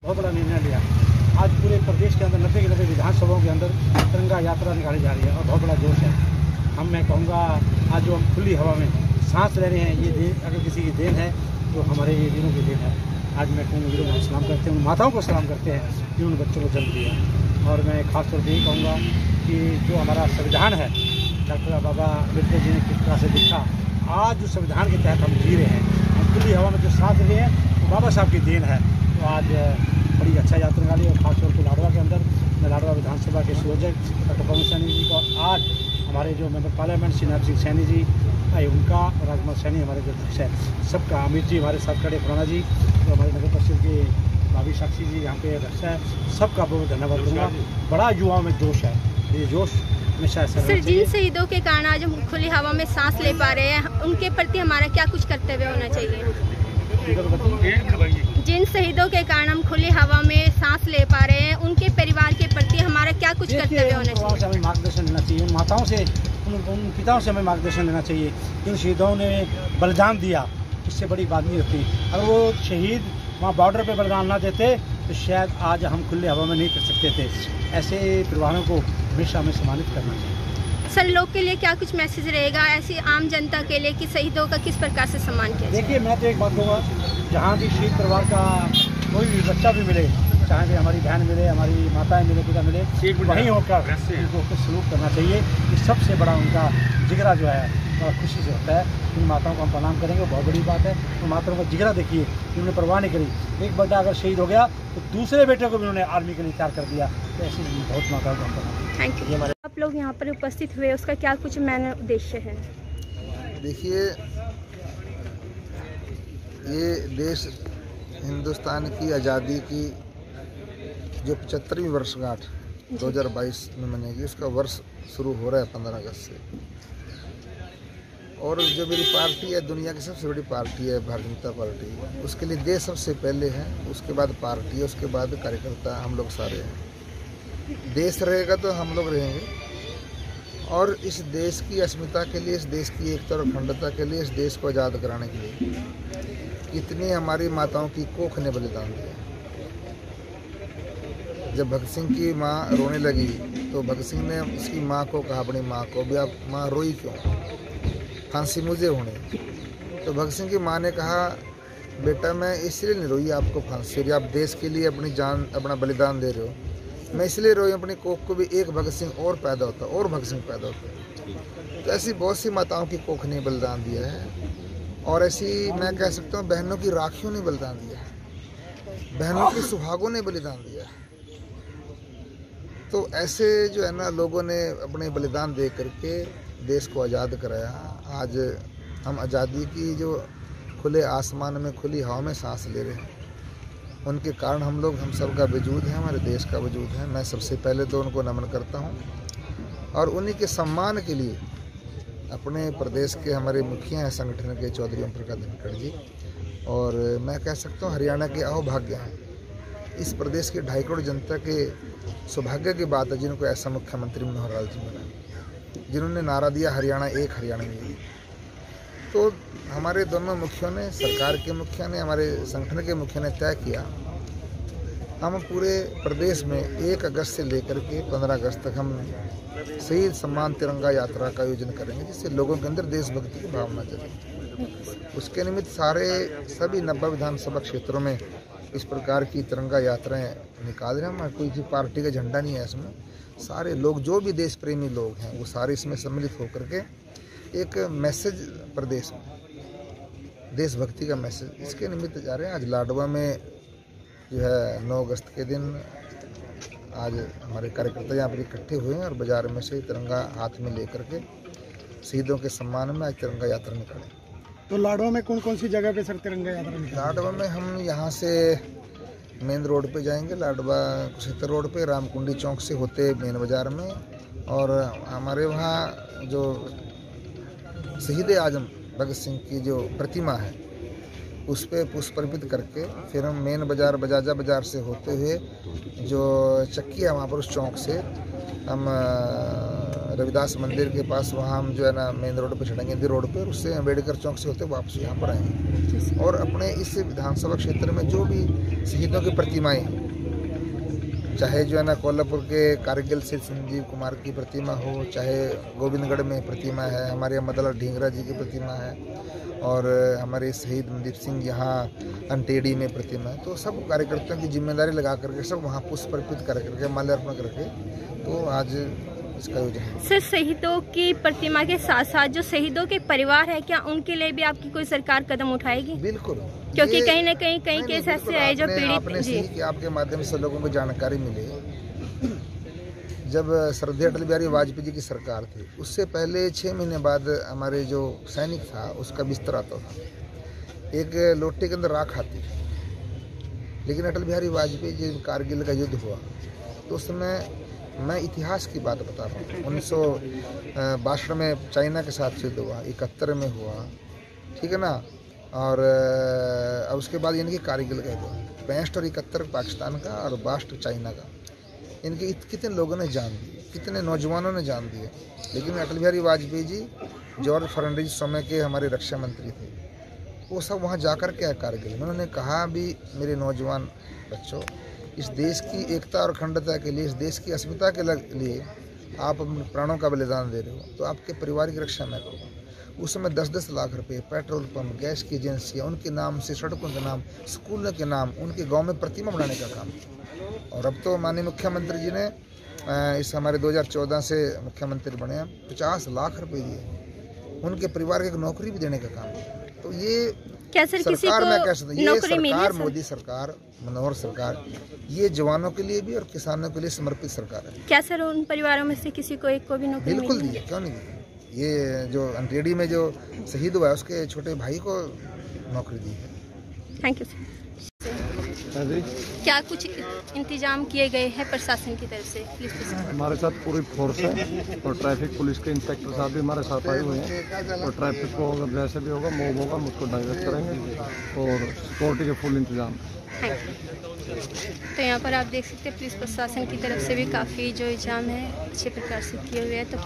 बहुत बड़ा निर्णय लिया। आज पूरे प्रदेश के अंदर 90 के 90 विधानसभाओं के अंदर तिरंगा यात्रा निकाली जा रही है और बहुत बड़ा जोश है। मैं कहूँगा आज जो हम खुली हवा में सांस ले रहे हैं, ये देन अगर किसी की देन है तो हमारे ये वीरों की देन है। आज मैं कहूँगा वीरों को सलाम करते हैं, उन माताओं को सलाम करते हैं जिन्होंने बच्चों को जन्म दिया। और मैं खासतौर पर यही कहूँगा कि जो हमारा संविधान है, डॉक्टर बाबा अम्बेडकर जी ने किस तरह से लिखा, आज जो संविधान के तहत हम जी रहे हैं, हम खुली हवा में जो सांस ले रहे हैं, तो बाबा साहब की देन है। तो आज बड़ी अच्छा यात्रा निकाली और खासतौर पर लाडवा के अंदर मैं लाडवा विधानसभा के संयोजक डॉक्टर पवन सैनी जी को, आज हमारे जो मेंबर पार्लियामेंट श्री नरसिंह सैनी जी उनका और राजकुमार सैनी हमारे जो अध्यक्ष है, सबका, अमित जी हमारे साथ खड़े, खुराना जी जो हमारे नगर परिषद के भाभी साक्षी जी यहाँ पे अध्यक्ष है, सबका बहुत धन्यवाद दूँगा। बड़ा युवाओं में जोश है, ये जोश हमेशा सर, जिन शहीदों के कारण आज हम खुली हवा में सांस ले पा रहे हैं, उनके प्रति हमारा क्या कुछ कर्तव्य होना चाहिए? जिन शहीदों के कारण हम खुली हवा में सांस ले पा रहे हैं, उनके परिवार के प्रति हमारा क्या कुछ कर्तव्य होना चाहिए? हमें मार्गदर्शन लेना चाहिए, उन माताओं से, उन पिताओं से हमें मार्गदर्शन लेना चाहिए। जिन शहीदों ने बलिदान दिया, इससे बड़ी बात नहीं होती। अगर वो शहीद वहाँ बॉर्डर पे बलिदान ना देते तो शायद आज हम खुले हवा में नहीं कर सकते थे। ऐसे परिवारों को हमेशा हमें सम्मानित करना चाहिए। सर, लोग के लिए क्या कुछ मैसेज रहेगा ऐसी आम जनता के लिए कि शहीदों का किस प्रकार से सम्मान किया? देखिए, मैं तो एक बात कहूँगा, जहाँ भी शहीद परिवार का कोई भी बच्चा भी मिले, चाहे भी हमारी बहन मिले, हमारी माताएं मिले, पिता मिले, वहीं होकर उनको सलूट करना चाहिए। ये सबसे बड़ा उनका जिगरा जो है बड़ा खुशी से होता है। इन माताओं को हम प्रणाम करेंगे, बहुत बड़ी बात है। उन माताओं का जिगरा देखिए, उन्होंने परवाह नहीं करी। एक बेटा अगर शहीद हो गया तो दूसरे बेटे को भी उन्होंने आर्मी के लिए तैयार कर दिया। तो ऐसी बहुत माताओं को हम प्रणाम। Thank you. आप लोग यहाँ पर उपस्थित हुए, उसका क्या कुछ मैन उद्देश्य है? देखिए, ये देश हिंदुस्तान की आज़ादी की जो 75वीं वर्षगांठ 2022 में मनेगी, उसका वर्ष शुरू हो रहा है 15 अगस्त से। और जो मेरी पार्टी है, दुनिया की सबसे बड़ी पार्टी है भारतीय जनता पार्टी, उसके लिए देश सबसे पहले है, उसके बाद पार्टी है, उसके बाद कार्यकर्ता, हम लोग सारे हैं। देश रहेगा तो हम लोग रहेंगे। और इस देश की अस्मिता के लिए, इस देश की एकता और अखंडता के लिए, इस देश को आज़ाद कराने के लिए कितनी हमारी माताओं की कोख ने बलिदान दिया। जब भगत सिंह की माँ रोने लगी तो भगत सिंह ने उसकी माँ को कहा, अपनी माँ को भी, आप माँ रोई क्यों, फांसी मुझे होने। तो भगत सिंह की माँ ने कहा, बेटा मैं इसलिए नहीं रोई आपको फांसी हो रही, आप देश के लिए अपनी जान, अपना बलिदान दे रहे हो। मैं इसलिए रोई, अपनी कोख को भी एक भगत सिंह और पैदा होता, और भगत सिंह पैदा होता। तो ऐसी बहुत सी माताओं की कोख ने बलिदान दिया है। और ऐसी मैं कह सकता हूँ बहनों की राखियों ने बलिदान दिया है, बहनों की सुहागों ने बलिदान दिया है। तो ऐसे जो है ना, लोगों ने अपने बलिदान दे करके देश को आज़ाद कराया। आज हम आज़ादी की जो खुले आसमान में, खुली हवा में सांस ले रहे हैं, उनके कारण हम लोग, हम सब का वजूद है, हमारे देश का वजूद है। मैं सबसे पहले तो उनको नमन करता हूँ। और उन्हीं के सम्मान के लिए अपने प्रदेश के हमारे मुखिया हैं संगठन के, चौधरी ओम प्रकाश धनखड़ जी, और मैं कह सकता हूँ हरियाणा के अहोभाग्य हैं। इस प्रदेश के 2.5 करोड़ जनता के सौभाग्य की बात है जिनको ऐसा मुख्यमंत्री मनोहर लाल जी मिला, जिन्होंने नारा दिया हरियाणा एक, हरियाणा में। तो हमारे दोनों मुखियों ने, सरकार के मुखिया ने, हमारे संगठन के मुखिया ने तय किया, हम पूरे प्रदेश में 1 अगस्त से लेकर के 15 अगस्त तक हम शहीद सम्मान तिरंगा यात्रा का आयोजन करेंगे, जिससे लोगों के अंदर देशभक्ति की भावना जगे। उसके निमित्त सभी 90 विधानसभा क्षेत्रों में इस प्रकार की तिरंगा यात्राएं निकाल रहे हैं। हमारे कोई पार्टी का झंडा नहीं है इसमें, सारे लोग, जो भी देश प्रेमी लोग हैं, वो सारे इसमें सम्मिलित होकर के एक मैसेज प्रदेश में, देशभक्ति का मैसेज, इसके निमित्त जा रहे हैं। आज लाडवा में जो है 9 अगस्त के दिन आज हमारे कार्यकर्ता यहाँ पर इकट्ठे हुए हैं और बाजार में से तिरंगा हाथ में लेकर के शहीदों के सम्मान में आज तिरंगा यात्रा निकालें। तो लाडवा में कौन कौन सी जगह पे सर तिरंगा यात्रा निकालें? लाडवा में हम यहाँ से मेन रोड पे जाएंगे, लाडवा कुशेतर रोड पे, रामकुंडी चौक से होते मेन बाज़ार में, और हमारे वहाँ जो शहीद आजम भगत सिंह की जो प्रतिमा है उस पर पुष्प अर्पित करके फिर हम मेन बाज़ार, बजाजा बाज़ार से होते हुए जो चक्की है वहाँ पर, उस चौक से हम रविदास मंदिर के पास, वहाँ हम जो है ना मेन रोड पे चढ़ेंगे, हिंदी रोड पे, और उससे अम्बेडकर चौक से होते वापस यहाँ पर आएंगे। और अपने इस विधानसभा क्षेत्र में जो भी शहीदों की प्रतिमाएँ हैं, चाहे जो है ना कोल्हापुर के कारगिल से संजीव कुमार की प्रतिमा हो, चाहे गोविंदगढ़ में प्रतिमा है, हमारे यहाँ मदनलाल ढींगरा जी की प्रतिमा है, और हमारे शहीद मनदीप सिंह यहाँ अंटेड़ी में प्रतिमा है, तो सब कार्यकर्ताओं की जिम्मेदारी लगा करके सब वहाँ पुष्प अर्पित कर करके, माल्यार्पण करके, तो आज इसका आयोजन है। सर, शहीदों की प्रतिमा के साथ साथ जो शहीदों के परिवार है, क्या उनके लिए भी आपकी कोई सरकार कदम उठाएगी? बिल्कुल, क्योंकि कहीं ना कहीं कई केस ऐसे आए जो पीड़ित जी कि आपके माध्यम से लोगों को जानकारी मिले। जब श्रद्धेय अटल बिहारी वाजपेयी जी की सरकार थी, उससे पहले 6 महीने बाद हमारे जो सैनिक था उसका बिस्तर आता था, एक लोटे के अंदर राख आती थी। लेकिन अटल बिहारी वाजपेयी जी कारगिल का युद्ध हुआ तो उस समय, मैं इतिहास की बात बता रहा हूँ, 1962 में चाइना के साथ युद्ध हुआ, 71 में हुआ, ठीक है ना, और उसके बाद इनकी कारगिल का हुआ, 65 और 71 पाकिस्तान का और 62 चाइना का। इनके कितने लोगों ने जान दी, कितने नौजवानों ने जान दिए। लेकिन अटल बिहारी वाजपेयी जी जॉर्ज फर्नांडिस समय के हमारे रक्षा मंत्री थे, वो सब वहाँ जाकर के आए कारगिल में। उन्होंने कहा भी, मेरे नौजवान बच्चों, इस देश की एकता और अखंडता के लिए, इस देश की अस्मिता के लिए आप अपने प्राणों का बलिदान दे रहे हो, तो आपके परिवार की रक्षा मैं करूँगा। उस समय 10-10 लाख रुपए पेट्रोल पंप, गैस की एजेंसियाँ, उनके नाम से, सड़कों के नाम, स्कूलों के नाम, उनके गांव में प्रतिमा बनाने का काम। और अब तो माननीय मुख्यमंत्री जी ने इस हमारे 2014 से मुख्यमंत्री बने हैं, 50 लाख रुपए दिए, उनके परिवार को एक नौकरी भी देने का काम। तो ये क्या सर किसी सरकार, को मैं कह सकता हूँ, ये सरकार, मोदी सरकार, मनोहर सरकार, ये जवानों के लिए भी और किसानों के लिए समर्पित सरकार है। क्या सर उन परिवारों में से किसी को एक को भी नौकरी बिल्कुल दी है, क्यों नहीं दी। ये जो अंटेड़ी में जो शहीद हुआ है, उसके छोटे भाई को नौकरी दी है। Thank you sir. क्या कुछ इंतजाम किए गए हैं प्रशासन की तरफ से? प्लीज। हमारे साथ पूरी फोर्स है और ट्रैफिक पुलिस के इंस्पेक्टर साहब भी हमारे साथ आए हुए हैं, और ट्रैफिक को अगर जैसे भी होगा, मूव होगा, हम उसको डाइवर्ट करेंगे, और सिक्योरिटी के फुल इंतजाम। तो यहाँ पर आप देख सकते हैं पुलिस प्रशासन की तरफ से भी काफ़ी जो इंतजाम है अच्छे प्रकार से किए हुए हैं। तो